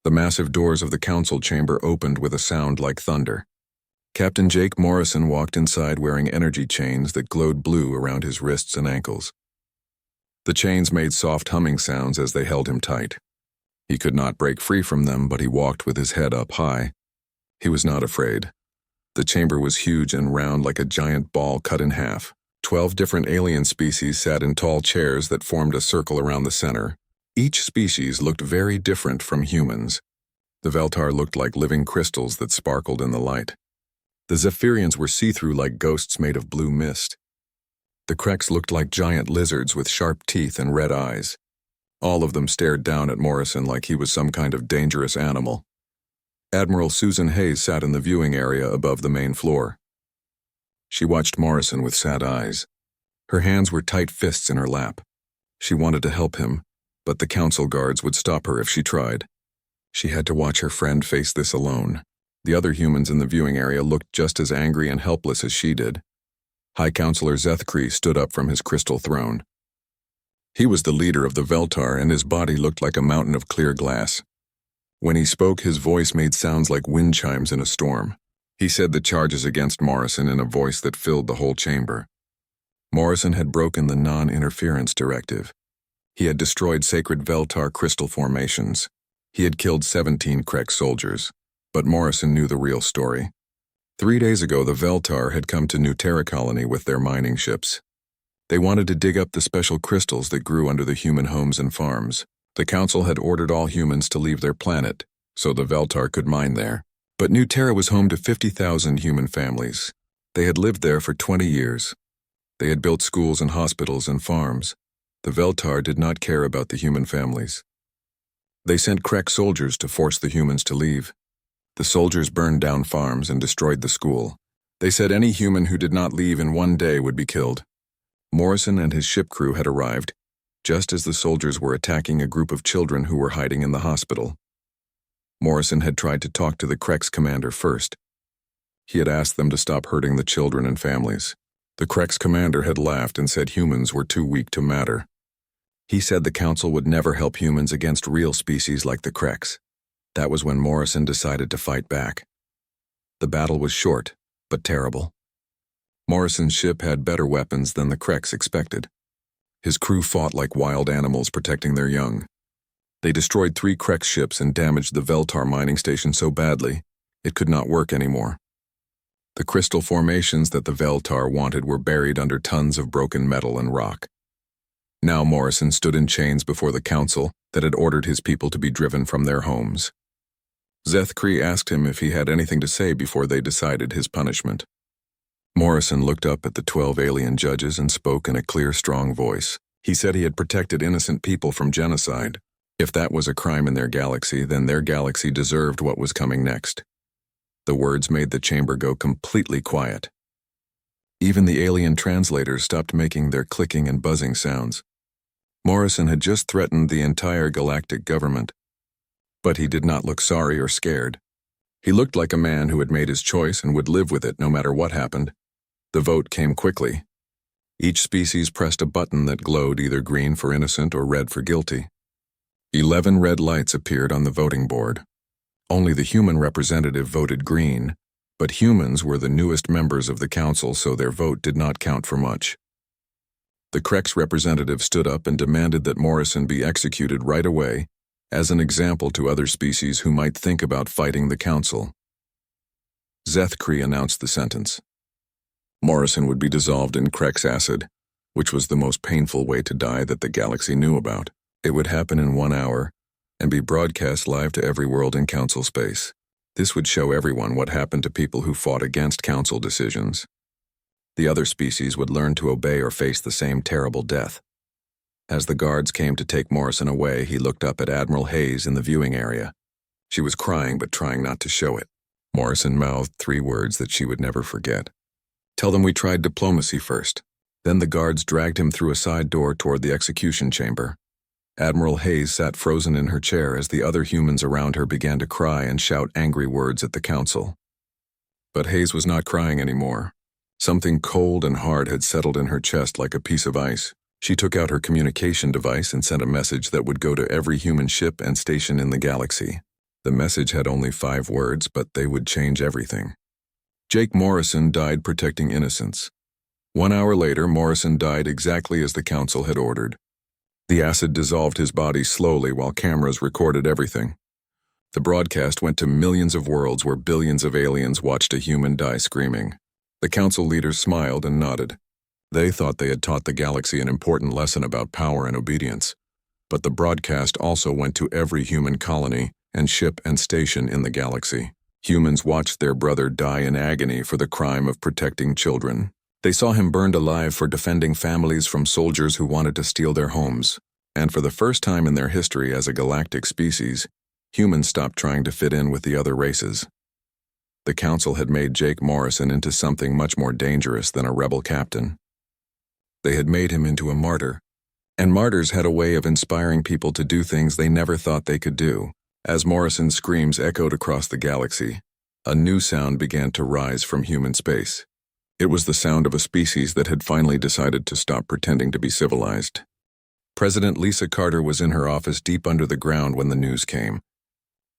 The massive doors of the council chamber opened with a sound like thunder. Captain Jake Morrison walked inside wearing energy chains that glowed blue around his wrists and ankles. The chains made soft humming sounds as they held him tight. He could not break free from them, but he walked with his head up high. He was not afraid. The chamber was huge and round like a giant ball cut in half. 12 different alien species sat in tall chairs that formed a circle around the center. Each species looked very different from humans. The Veltar looked like living crystals that sparkled in the light. The Zephyrians were see-through like ghosts made of blue mist. The Kreks looked like giant lizards with sharp teeth and red eyes. All of them stared down at Morrison like he was some kind of dangerous animal. Admiral Susan Hayes sat in the viewing area above the main floor. She watched Morrison with sad eyes. Her hands were tight fists in her lap. She wanted to help him, but the council guards would stop her if she tried. She had to watch her friend face this alone. The other humans in the viewing area looked just as angry and helpless as she did. High Counselor Zethkree stood up from his crystal throne. He was the leader of the Veltar, and his body looked like a mountain of clear glass. When he spoke, his voice made sounds like wind chimes in a storm. He said the charges against Morrison in a voice that filled the whole chamber. Morrison had broken the non-interference directive. He had destroyed sacred Veltar crystal formations. He had killed 17 Krek soldiers. But Morrison knew the real story. 3 days ago, the Veltar had come to New Terra Colony with their mining ships. They wanted to dig up the special crystals that grew under the human homes and farms. The Council had ordered all humans to leave their planet, so the Veltar could mine there. But New Terra was home to 50,000 human families. They had lived there for 20 years. They had built schools and hospitals and farms. The Veltar did not care about the human families. They sent Krek soldiers to force the humans to leave. The soldiers burned down farms and destroyed the school. They said any human who did not leave in 1 day would be killed. Morrison and his ship crew had arrived, just as the soldiers were attacking a group of children who were hiding in the hospital. Morrison had tried to talk to the Krek's commander first. He had asked them to stop hurting the children and families. The Krek's commander had laughed and said humans were too weak to matter. He said the Council would never help humans against real species like the Kreks. That was when Morrison decided to fight back. The battle was short, but terrible. Morrison's ship had better weapons than the Kreks expected. His crew fought like wild animals protecting their young. They destroyed 3 Krek ships and damaged the Veltar mining station so badly, it could not work anymore. The crystal formations that the Veltar wanted were buried under tons of broken metal and rock. Now Morrison stood in chains before the Council that had ordered his people to be driven from their homes. Zethkree asked him if he had anything to say before they decided his punishment. Morrison looked up at the 12 alien judges and spoke in a clear, strong voice. He said he had protected innocent people from genocide. If that was a crime in their galaxy, then their galaxy deserved what was coming next. The words made the chamber go completely quiet. Even the alien translators stopped making their clicking and buzzing sounds. Morrison had just threatened the entire galactic government. But he did not look sorry or scared. He looked like a man who had made his choice and would live with it no matter what happened. The vote came quickly. Each species pressed a button that glowed either green for innocent or red for guilty. 11 red lights appeared on the voting board. Only the human representative voted green, but humans were the newest members of the Council, so their vote did not count for much. The Krek's representative stood up and demanded that Morrison be executed right away, as an example to other species who might think about fighting the Council. Zethkree announced the sentence. Morrison would be dissolved in Krek's acid, which was the most painful way to die that the galaxy knew about. It would happen in 1 hour, and be broadcast live to every world in Council space. This would show everyone what happened to people who fought against Council decisions. The other species would learn to obey or face the same terrible death. As the guards came to take Morrison away, he looked up at Admiral Hayes in the viewing area. She was crying but trying not to show it. Morrison mouthed 3 words that she would never forget. Tell them we tried diplomacy first. Then the guards dragged him through a side door toward the execution chamber. Admiral Hayes sat frozen in her chair as the other humans around her began to cry and shout angry words at the Council. But Hayes was not crying anymore. Something cold and hard had settled in her chest like a piece of ice. She took out her communication device and sent a message that would go to every human ship and station in the galaxy. The message had only 5 words, but they would change everything. Jake Morrison died protecting innocents. 1 hour later, Morrison died exactly as the council had ordered. The acid dissolved his body slowly while cameras recorded everything. The broadcast went to millions of worlds where billions of aliens watched a human die screaming. The council leaders smiled and nodded. They thought they had taught the galaxy an important lesson about power and obedience. But the broadcast also went to every human colony and ship and station in the galaxy. Humans watched their brother die in agony for the crime of protecting children. They saw him burned alive for defending families from soldiers who wanted to steal their homes. And for the first time in their history as a galactic species, humans stopped trying to fit in with the other races. The council had made Jake Morrison into something much more dangerous than a rebel captain. They had made him into a martyr. And martyrs had a way of inspiring people to do things they never thought they could do. As Morrison's screams echoed across the galaxy, a new sound began to rise from human space. It was the sound of a species that had finally decided to stop pretending to be civilized. President Lisa Carter was in her office deep under the ground when the news came.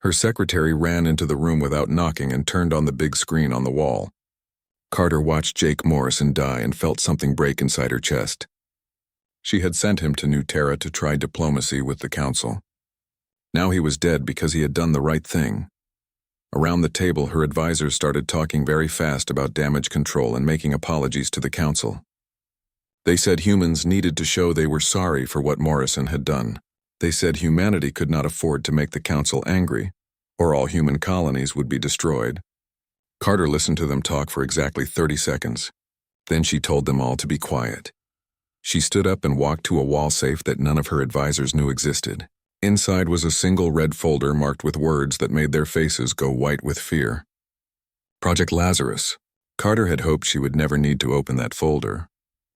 Her secretary ran into the room without knocking and turned on the big screen on the wall. Carter watched Jake Morrison die and felt something break inside her chest. She had sent him to New Terra to try diplomacy with the council. Now he was dead because he had done the right thing. Around the table, her advisors started talking very fast about damage control and making apologies to the council. They said humans needed to show they were sorry for what Morrison had done. They said humanity could not afford to make the council angry, or all human colonies would be destroyed. Carter listened to them talk for exactly 30 seconds. Then she told them all to be quiet. She stood up and walked to a wall safe that none of her advisors knew existed. Inside was a single red folder marked with words that made their faces go white with fear. Project Lazarus. Carter had hoped she would never need to open that folder.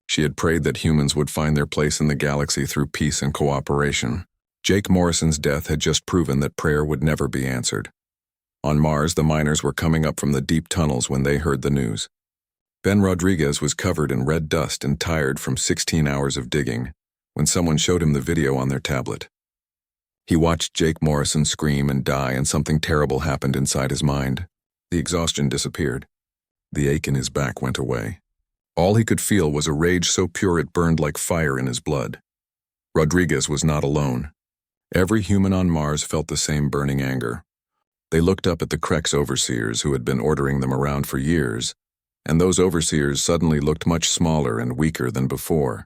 She had prayed that humans would find their place in the galaxy through peace and cooperation. Jake Morrison's death had just proven that prayer would never be answered. On Mars, the miners were coming up from the deep tunnels when they heard the news. Ben Rodriguez was covered in red dust and tired from 16 hours of digging when someone showed him the video on their tablet. He watched Jake Morrison scream and die, and something terrible happened inside his mind. The exhaustion disappeared. The ache in his back went away. All he could feel was a rage so pure it burned like fire in his blood. Rodriguez was not alone. Every human on Mars felt the same burning anger. They looked up at the Krex overseers who had been ordering them around for years, and those overseers suddenly looked much smaller and weaker than before.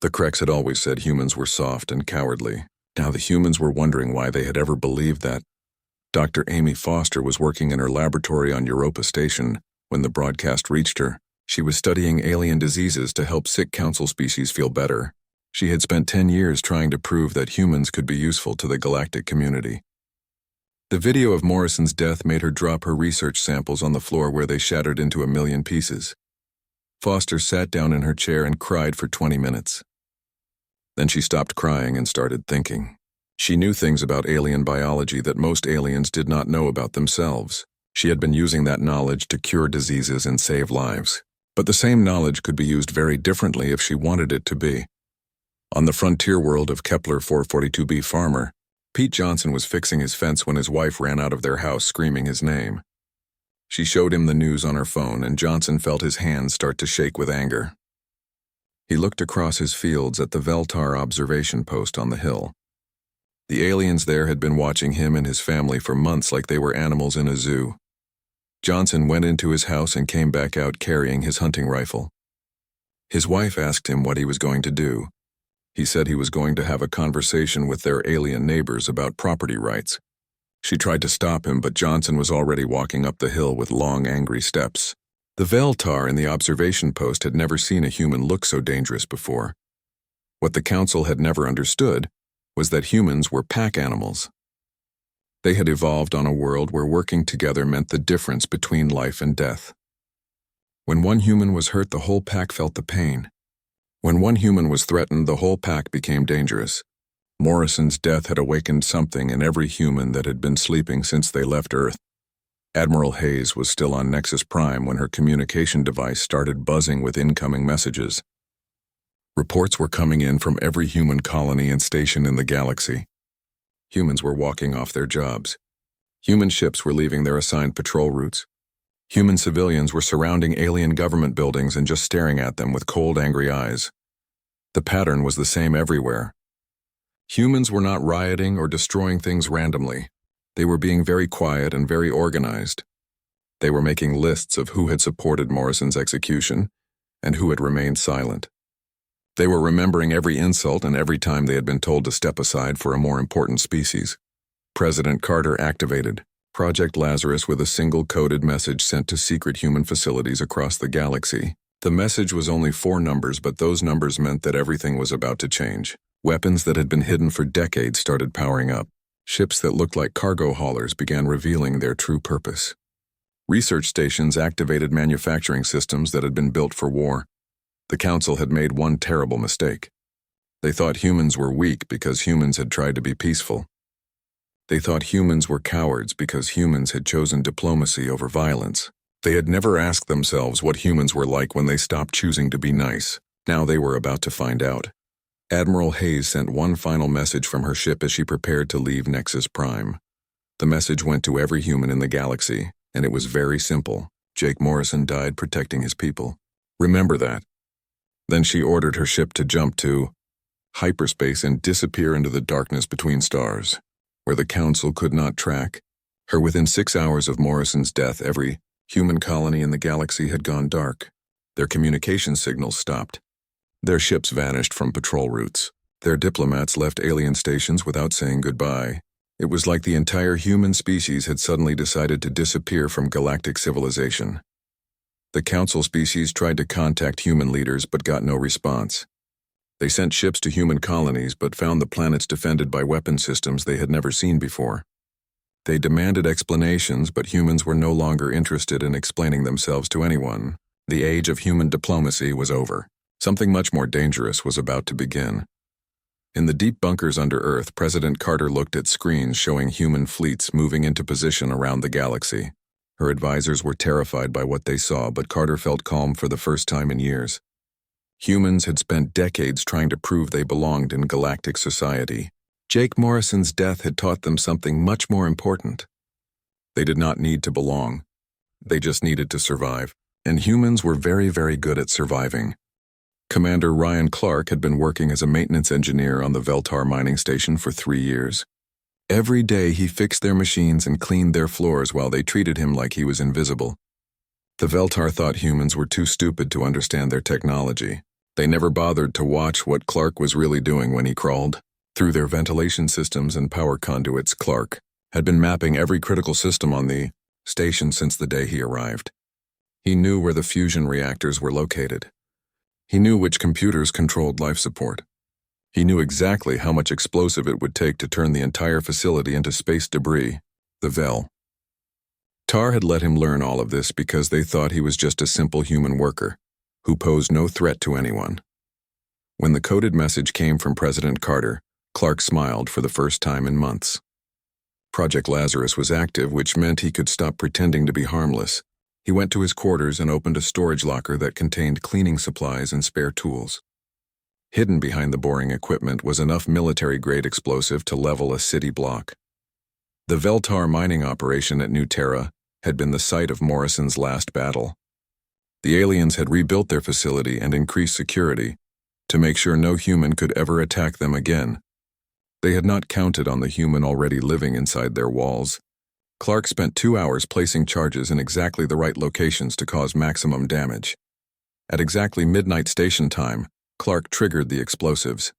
The Krex had always said humans were soft and cowardly. Now the humans were wondering why they had ever believed that. Dr. Amy Foster was working in her laboratory on Europa Station when the broadcast reached her. She was studying alien diseases to help sick council species feel better. She had spent 10 years trying to prove that humans could be useful to the galactic community. The video of Morrison's death made her drop her research samples on the floor where they shattered into a million pieces. Foster sat down in her chair and cried for 20 minutes. Then she stopped crying and started thinking. She knew things about alien biology that most aliens did not know about themselves. She had been using that knowledge to cure diseases and save lives. But the same knowledge could be used very differently if she wanted it to be. On the frontier world of Kepler 442b Farmer, Pete Johnson was fixing his fence when his wife ran out of their house screaming his name. She showed him the news on her phone, and Johnson felt his hands start to shake with anger. He looked across his fields at the Veltar observation post on the hill. The aliens there had been watching him and his family for months like they were animals in a zoo. Johnson went into his house and came back out carrying his hunting rifle. His wife asked him what he was going to do. He said he was going to have a conversation with their alien neighbors about property rights. She tried to stop him, but Johnson was already walking up the hill with long, angry steps. The Veltar in the observation post had never seen a human look so dangerous before. What the council had never understood was that humans were pack animals. They had evolved on a world where working together meant the difference between life and death. When one human was hurt, the whole pack felt the pain. When one human was threatened, the whole pack became dangerous. Morrison's death had awakened something in every human that had been sleeping since they left Earth. Admiral Hayes was still on Nexus Prime when her communication device started buzzing with incoming messages. Reports were coming in from every human colony and station in the galaxy. Humans were walking off their jobs. Human ships were leaving their assigned patrol routes. Human civilians were surrounding alien government buildings and just staring at them with cold, angry eyes. The pattern was the same everywhere. Humans were not rioting or destroying things randomly. They were being very quiet and very organized. They were making lists of who had supported Morrison's execution and who had remained silent. They were remembering every insult and every time they had been told to step aside for a more important species. President Carter activated Project Lazarus with a single coded message sent to secret human facilities across the galaxy. The message was only 4 numbers, but those numbers meant that everything was about to change. Weapons that had been hidden for decades started powering up. Ships that looked like cargo haulers began revealing their true purpose. Research stations activated manufacturing systems that had been built for war. The Council had made one terrible mistake. They thought humans were weak because humans had tried to be peaceful. They thought humans were cowards because humans had chosen diplomacy over violence. They had never asked themselves what humans were like when they stopped choosing to be nice. Now they were about to find out. Admiral Hayes sent one final message from her ship as she prepared to leave Nexus Prime. The message went to every human in the galaxy, and it was very simple. Jake Morrison died protecting his people. Remember that. Then she ordered her ship to jump to hyperspace and disappear into the darkness between stars, where the Council could not track her. Within 6 hours of Morrison's death, every human colony in the galaxy had gone dark. Their communication signals stopped. Their ships vanished from patrol routes. Their diplomats left alien stations without saying goodbye. It was like the entire human species had suddenly decided to disappear from galactic civilization. The Council species tried to contact human leaders but got no response. They sent ships to human colonies but found the planets defended by weapon systems they had never seen before. They demanded explanations, but humans were no longer interested in explaining themselves to anyone. The age of human diplomacy was over. Something much more dangerous was about to begin. In the deep bunkers under Earth, President Carter looked at screens showing human fleets moving into position around the galaxy. Her advisors were terrified by what they saw, but Carter felt calm for the first time in years. Humans had spent decades trying to prove they belonged in galactic society. Jake Morrison's death had taught them something much more important. They did not need to belong. They just needed to survive. And humans were very, very good at surviving. Commander Ryan Clark had been working as a maintenance engineer on the Veltar mining station for 3 years. Every day he fixed their machines and cleaned their floors while they treated him like he was invisible. The Veltar thought humans were too stupid to understand their technology. They never bothered to watch what Clark was really doing when he crawled. Through their ventilation systems and power conduits, Clark had been mapping every critical system on the station since the day he arrived. He knew where the fusion reactors were located. He knew which computers controlled life support. He knew exactly how much explosive it would take to turn the entire facility into space debris, the Vel. Tar had let him learn all of this because they thought he was just a simple human worker, who posed no threat to anyone. When the coded message came from President Carter, Clark smiled for the first time in months. Project Lazarus was active, which meant he could stop pretending to be harmless. He went to his quarters and opened a storage locker that contained cleaning supplies and spare tools. Hidden behind the boring equipment was enough military-grade explosive to level a city block. The Veltar mining operation at New Terra had been the site of Morrison's last battle. The aliens had rebuilt their facility and increased security to make sure no human could ever attack them again. They had not counted on the human already living inside their walls. Clark spent 2 hours placing charges in exactly the right locations to cause maximum damage. At exactly midnight station time, Clark triggered the explosives.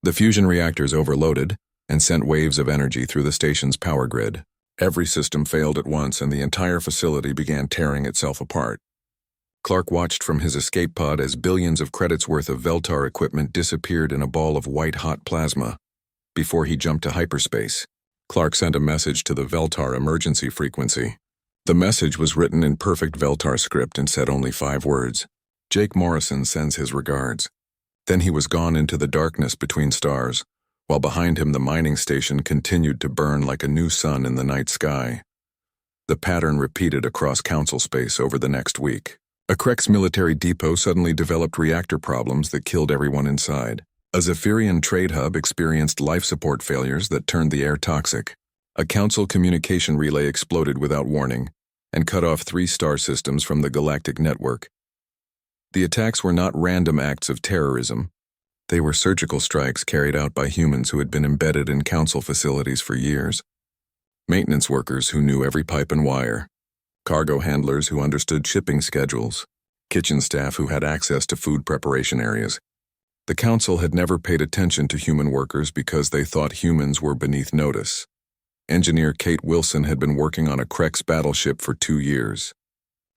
The fusion reactors overloaded and sent waves of energy through the station's power grid. Every system failed at once and the entire facility began tearing itself apart. Clark watched from his escape pod as billions of credits worth of Veltar equipment disappeared in a ball of white-hot plasma. Before he jumped to hyperspace, Clark sent a message to the Veltar emergency frequency. The message was written in perfect Veltar script and said only 5 words. Jake Morrison sends his regards. Then he was gone into the darkness between stars, while behind him the mining station continued to burn like a new sun in the night sky. The pattern repeated across Council space over the next week. A Krex military depot suddenly developed reactor problems that killed everyone inside. A Zephyrian trade hub experienced life support failures that turned the air toxic. A council communication relay exploded without warning and cut off 3 star systems from the galactic network. The attacks were not random acts of terrorism. They were surgical strikes carried out by humans who had been embedded in council facilities for years. Maintenance workers who knew every pipe and wire. Cargo handlers who understood shipping schedules. Kitchen staff who had access to food preparation areas. The council had never paid attention to human workers because they thought humans were beneath notice. Engineer Kate Wilson had been working on a Krex battleship for 2 years.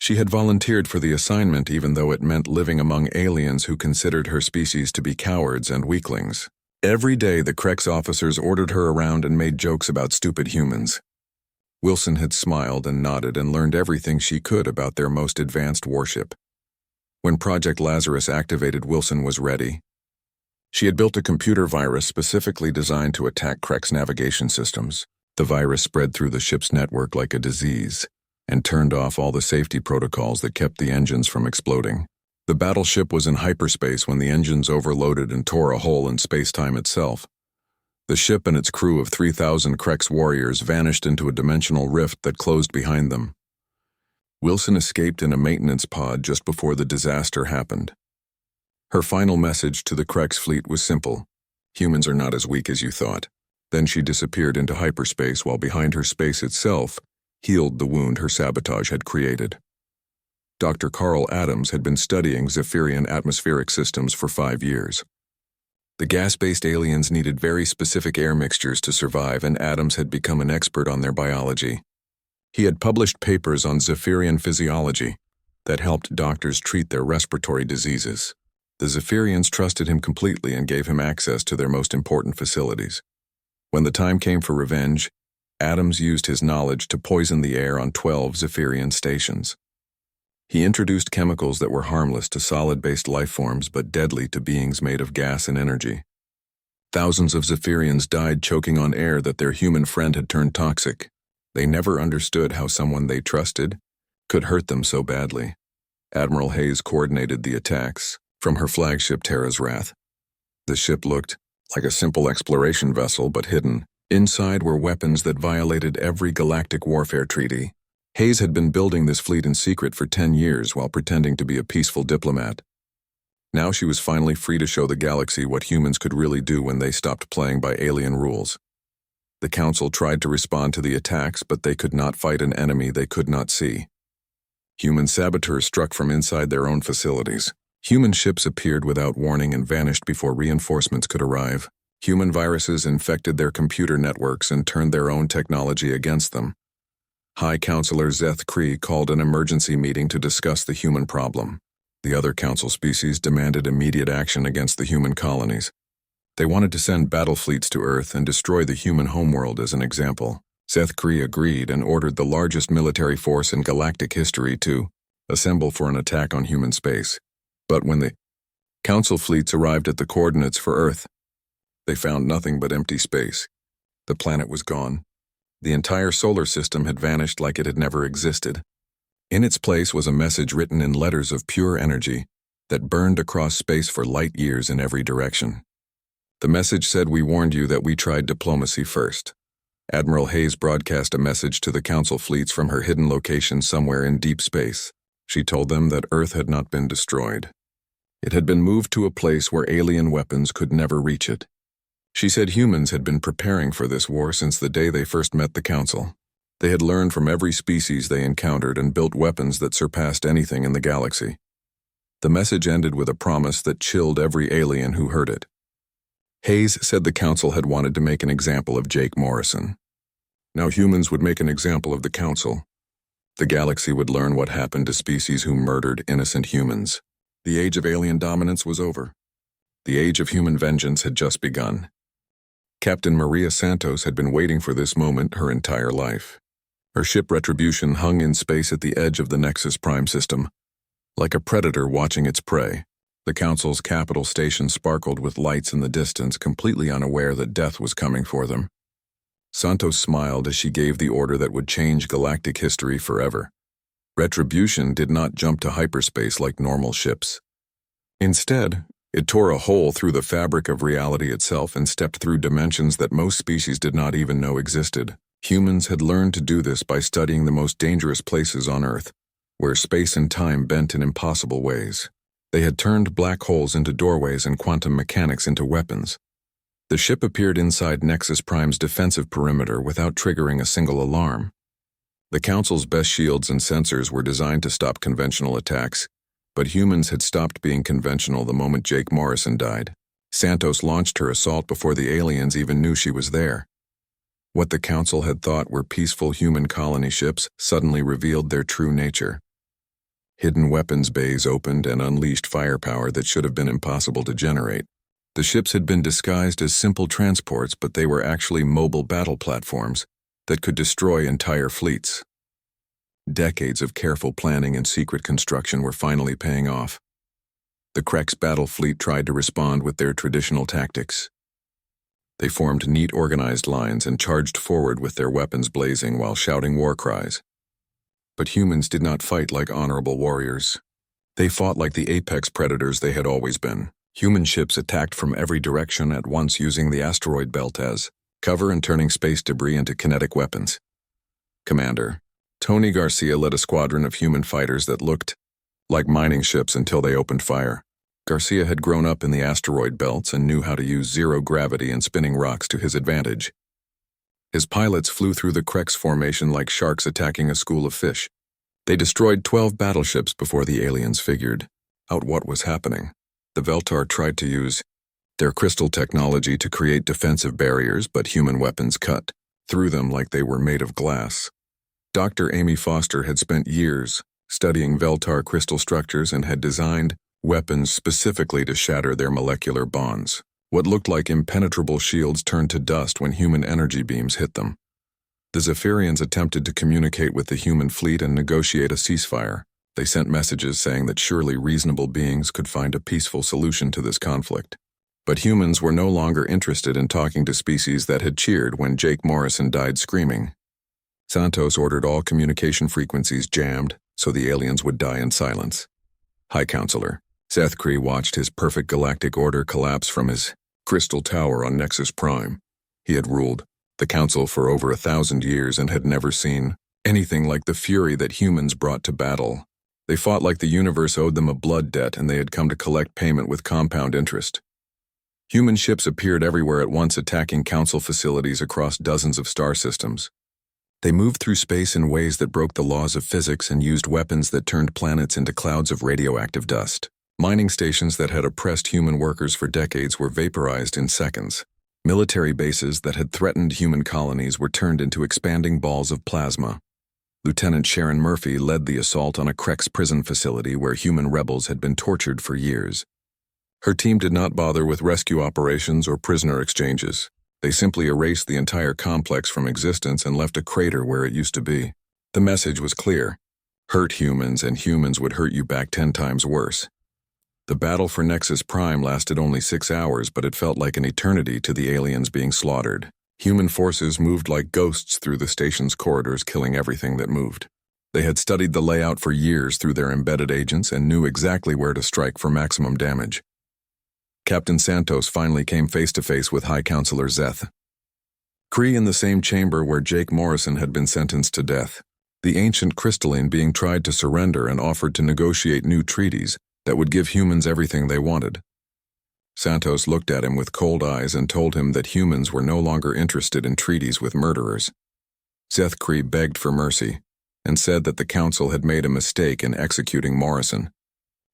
She had volunteered for the assignment even though it meant living among aliens who considered her species to be cowards and weaklings. Every day the Krex officers ordered her around and made jokes about stupid humans. Wilson had smiled and nodded and learned everything she could about their most advanced warship. When Project Lazarus activated, Wilson was ready. She had built a computer virus specifically designed to attack Krex navigation systems. The virus spread through the ship's network like a disease and turned off all the safety protocols that kept the engines from exploding. The battleship was in hyperspace when the engines overloaded and tore a hole in space-time itself. The ship and its crew of 3,000 Krex warriors vanished into a dimensional rift that closed behind them. Wilson escaped in a maintenance pod just before the disaster happened. Her final message to the Krex fleet was simple: humans are not as weak as you thought. Then she disappeared into hyperspace while behind her space itself healed the wound her sabotage had created. Dr. Carl Adams had been studying Zephyrian atmospheric systems for 5 years. The gas-based aliens needed very specific air mixtures to survive, and Adams had become an expert on their biology. He had published papers on Zephyrian physiology that helped doctors treat their respiratory diseases. The Zephyrians trusted him completely and gave him access to their most important facilities. When the time came for revenge, Adams used his knowledge to poison the air on 12 Zephyrian stations. He introduced chemicals that were harmless to solid-based life forms but deadly to beings made of gas and energy. Thousands of Zephyrians died choking on air that their human friend had turned toxic. They never understood how someone they trusted could hurt them so badly. Admiral Hayes coordinated the attacks from her flagship Terra's Wrath. The ship looked like a simple exploration vessel, but hidden. Inside were weapons that violated every galactic warfare treaty. Hayes had been building this fleet in secret for 10 years while pretending to be a peaceful diplomat. Now she was finally free to show the galaxy what humans could really do when they stopped playing by alien rules. The Council tried to respond to the attacks, but they could not fight an enemy they could not see. Human saboteurs struck from inside their own facilities. Human ships appeared without warning and vanished before reinforcements could arrive. Human viruses infected their computer networks and turned their own technology against them. High Counselor Zeth Kree called an emergency meeting to discuss the human problem. The other Council species demanded immediate action against the human colonies. They wanted to send battle fleets to Earth and destroy the human homeworld as an example. Zeth Kree agreed and ordered the largest military force in galactic history to assemble for an attack on human space. But when the Council fleets arrived at the coordinates for Earth, they found nothing but empty space. The planet was gone. The entire solar system had vanished like it had never existed. In its place was a message written in letters of pure energy that burned across space for light years in every direction. The message said, "We warned you that we tried diplomacy first." Admiral Hayes broadcast a message to the Council fleets from her hidden location somewhere in deep space. She told them that Earth had not been destroyed. It had been moved to a place where alien weapons could never reach it. She said humans had been preparing for this war since the day they first met the Council. They had learned from every species they encountered and built weapons that surpassed anything in the galaxy. The message ended with a promise that chilled every alien who heard it. Hayes said the Council had wanted to make an example of Jake Morrison. Now humans would make an example of the Council. The galaxy would learn what happened to species who murdered innocent humans. The age of alien dominance was over. The age of human vengeance had just begun. Captain Maria Santos had been waiting for this moment her entire life. Her ship Retribution hung in space at the edge of the Nexus Prime system, like a predator watching its prey. The Council's capital station sparkled with lights in the distance, completely unaware that death was coming for them. Santos smiled as she gave the order that would change galactic history forever. Retribution did not jump to hyperspace like normal ships. Instead, it tore a hole through the fabric of reality itself and stepped through dimensions that most species did not even know existed. Humans had learned to do this by studying the most dangerous places on Earth, where space and time bent in impossible ways. They had turned black holes into doorways and quantum mechanics into weapons. The ship appeared inside Nexus Prime's defensive perimeter without triggering a single alarm. The Council's best shields and sensors were designed to stop conventional attacks, but humans had stopped being conventional the moment Jake Morrison died. Santos launched her assault before the aliens even knew she was there. What the Council had thought were peaceful human colony ships suddenly revealed their true nature. Hidden weapons bays opened and unleashed firepower that should have been impossible to generate. The ships had been disguised as simple transports, but they were actually mobile battle platforms that could destroy entire fleets. Decades of careful planning and secret construction were finally paying off. The Krex battle fleet tried to respond with their traditional tactics. They formed neat, organized lines and charged forward with their weapons blazing while shouting war cries. But humans did not fight like honorable warriors. They fought like the apex predators they had always been. Human ships attacked from every direction at once, using the asteroid belt as cover and turning space debris into kinetic weapons. Commander Tony Garcia led a squadron of human fighters that looked like mining ships until they opened fire. Garcia had grown up in the asteroid belts and knew how to use zero gravity and spinning rocks to his advantage. His pilots flew through the Krex formation like sharks attacking a school of fish. They destroyed 12 battleships before the aliens figured out what was happening. The Veltar tried to use their crystal technology to create defensive barriers, but human weapons cut through them like they were made of glass. Dr. Amy Foster had spent years studying Veltar crystal structures and had designed weapons specifically to shatter their molecular bonds. What looked like impenetrable shields turned to dust when human energy beams hit them. The Zephyrians attempted to communicate with the human fleet and negotiate a ceasefire. They sent messages saying that surely reasonable beings could find a peaceful solution to this conflict. But humans were no longer interested in talking to species that had cheered when Jake Morrison died screaming. Santos ordered all communication frequencies jammed so the aliens would die in silence. High Counselor Seth Cree watched his perfect galactic order collapse from his crystal tower on Nexus Prime. He had ruled the Council for over 1,000 years and had never seen anything like the fury that humans brought to battle. They fought like the universe owed them a blood debt, and they had come to collect payment with compound interest. Human ships appeared everywhere at once, attacking Council facilities across dozens of star systems. They moved through space in ways that broke the laws of physics and used weapons that turned planets into clouds of radioactive dust. Mining stations that had oppressed human workers for decades were vaporized in seconds. Military bases that had threatened human colonies were turned into expanding balls of plasma. Lieutenant Sharon Murphy led the assault on a Krex prison facility where human rebels had been tortured for years. Her team did not bother with rescue operations or prisoner exchanges. They simply erased the entire complex from existence and left a crater where it used to be. The message was clear: hurt humans and humans would hurt you back 10 times worse. The battle for Nexus Prime lasted only 6 hours, but it felt like an eternity to the aliens being slaughtered. Human forces moved like ghosts through the station's corridors, killing everything that moved. They had studied the layout for years through their embedded agents and knew exactly where to strike for maximum damage. Captain Santos finally came face to face with High Counselor Seth Cree in the same chamber where Jake Morrison had been sentenced to death. The ancient crystalline being tried to surrender and offered to negotiate new treaties that would give humans everything they wanted. Santos looked at him with cold eyes and told him that humans were no longer interested in treaties with murderers. Seth Cree begged for mercy and said that the Council had made a mistake in executing Morrison.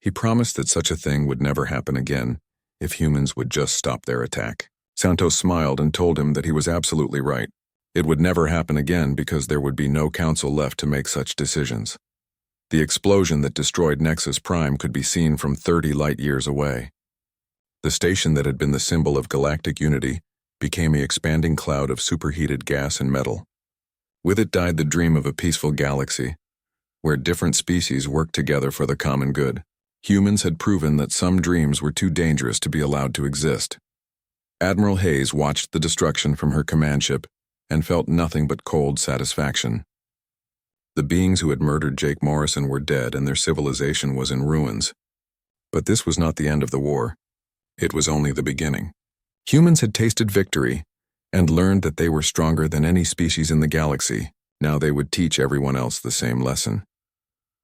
He promised that such a thing would never happen again if humans would just stop their attack. Santos smiled and told him that he was absolutely right. It would never happen again because there would be no Council left to make such decisions. The explosion that destroyed Nexus Prime could be seen from 30 light-years away. The station that had been the symbol of galactic unity became an expanding cloud of superheated gas and metal. With it died the dream of a peaceful galaxy, where different species worked together for the common good. Humans had proven that some dreams were too dangerous to be allowed to exist. Admiral Hayes watched the destruction from her command ship and felt nothing but cold satisfaction. The beings who had murdered Jake Morrison were dead and their civilization was in ruins. But this was not the end of the war. It was only the beginning. Humans had tasted victory, and learned that they were stronger than any species in the galaxy. Now they would teach everyone else the same lesson.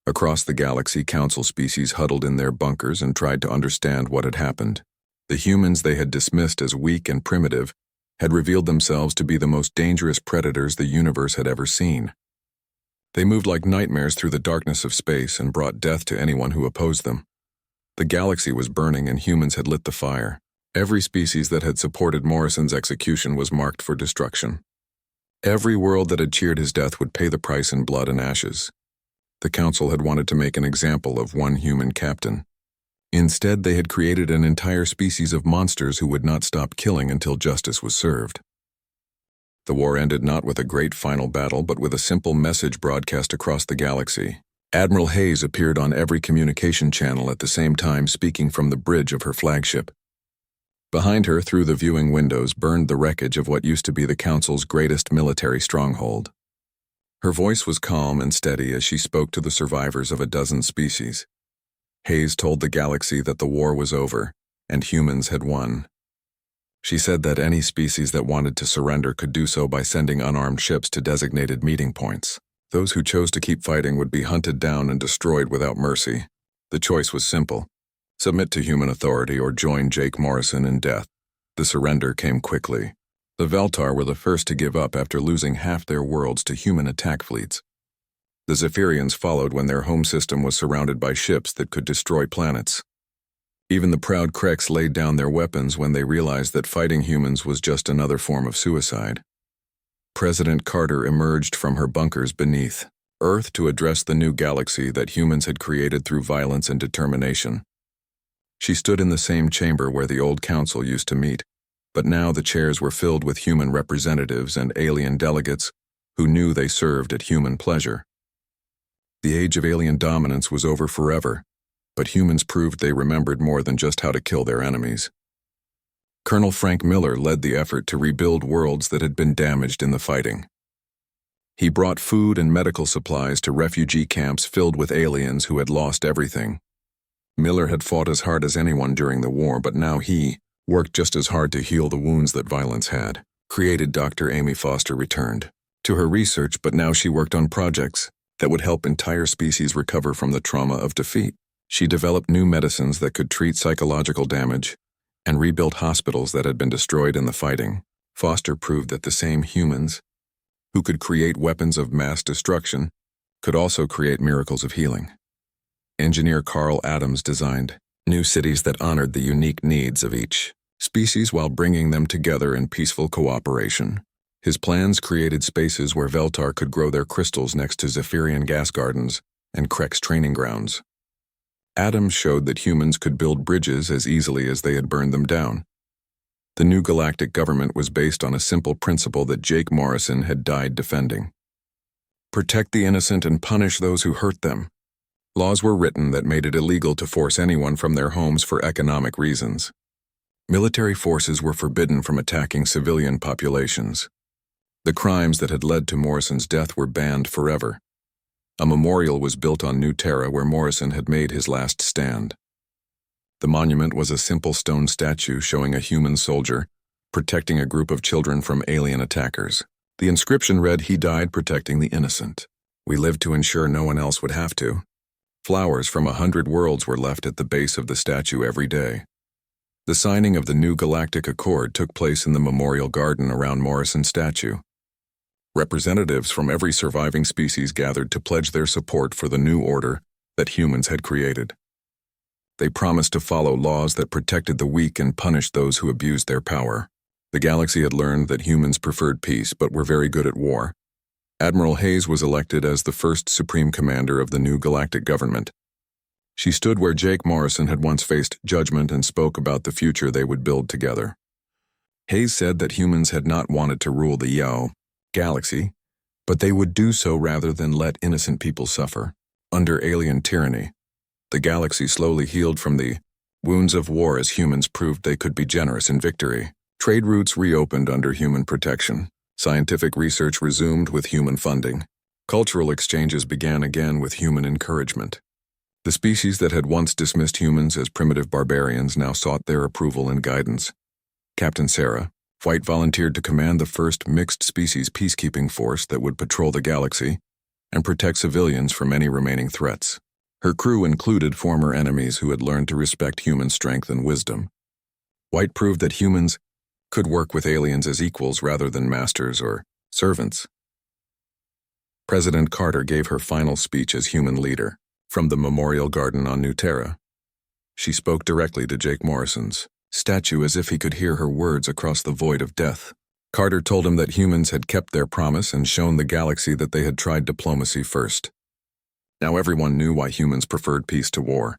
Across the galaxy, council species huddled in their bunkers and tried to understand what had happened. The humans they had dismissed as weak and primitive had revealed themselves to be the most dangerous predators the universe had ever seen. They moved like nightmares through the darkness of space and brought death to anyone who opposed them. The galaxy was burning and humans had lit the fire. Every species that had supported Morrison's execution was marked for destruction. Every world that had cheered his death would pay the price in blood and ashes. The council had wanted to make an example of one human captain. Instead, they had created an entire species of monsters who would not stop killing until justice was served. The war ended not with a great final battle, but with a simple message broadcast across the galaxy. Admiral Hayes appeared on every communication channel at the same time, speaking from the bridge of her flagship. Behind her, through the viewing windows, burned the wreckage of what used to be the Council's greatest military stronghold. Her voice was calm and steady as she spoke to the survivors of a dozen species. Hayes told the galaxy that the war was over, and humans had won. She said that any species that wanted to surrender could do so by sending unarmed ships to designated meeting points. Those who chose to keep fighting would be hunted down and destroyed without mercy. The choice was simple: submit to human authority or join Jake Morrison in death. The surrender came quickly. The Veltar were the first to give up after losing half their worlds to human attack fleets. The Zephyrians followed when their home system was surrounded by ships that could destroy planets. Even the proud Kreks laid down their weapons when they realized that fighting humans was just another form of suicide. President Carter emerged from her bunkers beneath Earth to address the new galaxy that humans had created through violence and determination. She stood in the same chamber where the old council used to meet, but now the chairs were filled with human representatives and alien delegates who knew they served at human pleasure. The age of alien dominance was over forever, but humans proved they remembered more than just how to kill their enemies. Colonel Frank Miller led the effort to rebuild worlds that had been damaged in the fighting. He brought food and medical supplies to refugee camps filled with aliens who had lost everything. Miller had fought as hard as anyone during the war, but now he worked just as hard to heal the wounds that violence had created. Dr. Amy Foster returned to her research, but now she worked on projects that would help entire species recover from the trauma of defeat. She developed new medicines that could treat psychological damage and rebuilt hospitals that had been destroyed in the fighting. Foster proved that the same humans who could create weapons of mass destruction could also create miracles of healing. Engineer Carl Adams designed new cities that honored the unique needs of each species while bringing them together in peaceful cooperation. His plans created spaces where Veltar could grow their crystals next to Zephyrian gas gardens and Kreks training grounds. Adams showed that humans could build bridges as easily as they had burned them down. The new galactic government was based on a simple principle that Jake Morrison had died defending: protect the innocent and punish those who hurt them. Laws were written that made it illegal to force anyone from their homes for economic reasons. Military forces were forbidden from attacking civilian populations. The crimes that had led to Morrison's death were banned forever. A memorial was built on New Terra where Morrison had made his last stand. The monument was a simple stone statue showing a human soldier protecting a group of children from alien attackers. The inscription read, "He died protecting the innocent. We lived to ensure no one else would have to." Flowers from 100 worlds were left at the base of the statue every day. The signing of the new Galactic Accord took place in the memorial garden around Morrison's statue. Representatives from every surviving species gathered to pledge their support for the new order that humans had created. They promised to follow laws that protected the weak and punished those who abused their power. The galaxy had learned that humans preferred peace but were very good at war. Admiral Hayes was elected as the first supreme commander of the new galactic government. She stood where Jake Morrison had once faced judgment and spoke about the future they would build together. Hayes said that humans had not wanted to rule the galaxy, but they would do so rather than let innocent people suffer. Under alien tyranny, the galaxy slowly healed from the wounds of war as humans proved they could be generous in victory. Trade routes reopened under human protection. Scientific research resumed with human funding. Cultural exchanges began again with human encouragement. The species that had once dismissed humans as primitive barbarians now sought their approval and guidance. Captain Sarah, White volunteered to command the first mixed-species peacekeeping force that would patrol the galaxy and protect civilians from any remaining threats. Her crew included former enemies who had learned to respect human strength and wisdom. White proved that humans could work with aliens as equals rather than masters or servants. President Carter gave her final speech as human leader from the Memorial Garden on New Terra. She spoke directly to Jake Morrison's statue as if he could hear her words across the void of death. Carter told him that humans had kept their promise and shown the galaxy that they had tried diplomacy first. Now everyone knew why humans preferred peace to war.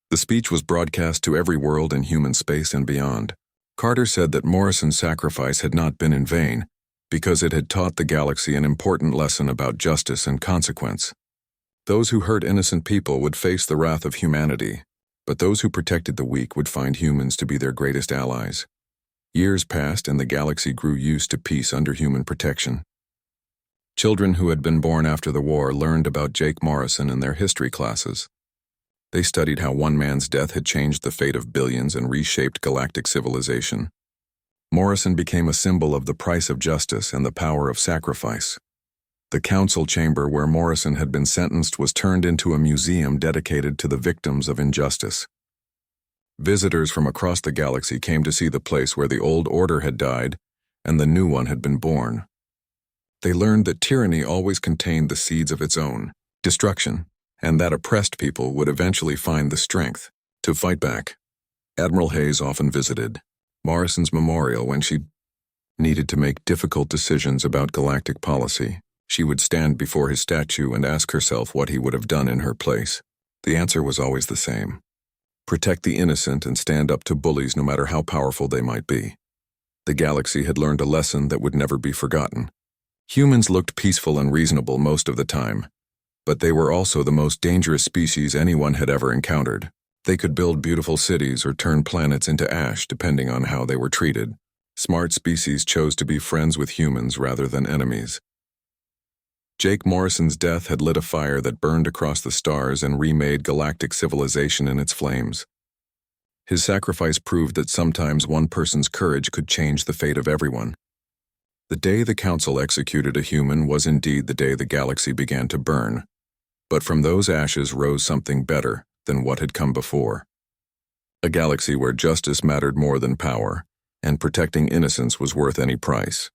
The speech was broadcast to every world in human space and beyond. Carter said that Morrison's sacrifice had not been in vain, because it had taught the galaxy an important lesson about justice and consequence. Those who hurt innocent people would face the wrath of humanity, but those who protected the weak would find humans to be their greatest allies. Years passed and the galaxy grew used to peace under human protection. Children who had been born after the war learned about Jake Morrison in their history classes. They studied how one man's death had changed the fate of billions and reshaped galactic civilization. Morrison became a symbol of the price of justice and the power of sacrifice. The council chamber where Morrison had been sentenced was turned into a museum dedicated to the victims of injustice. Visitors from across the galaxy came to see the place where the old order had died and the new one had been born. They learned that tyranny always contained the seeds of its own destruction, and that oppressed people would eventually find the strength to fight back. Admiral Hayes often visited Morrison's memorial when she needed to make difficult decisions about galactic policy. She would stand before his statue and ask herself what he would have done in her place. The answer was always the same: protect the innocent and stand up to bullies no matter how powerful they might be. The galaxy had learned a lesson that would never be forgotten. Humans looked peaceful and reasonable most of the time, but they were also the most dangerous species anyone had ever encountered. They could build beautiful cities or turn planets into ash depending on how they were treated. Smart species chose to be friends with humans rather than enemies. Jake Morrison's death had lit a fire that burned across the stars and remade galactic civilization in its flames. His sacrifice proved that sometimes one person's courage could change the fate of everyone. The day the Council executed a human was indeed the day the galaxy began to burn. But from those ashes rose something better than what had come before. A galaxy where justice mattered more than power, and protecting innocence was worth any price.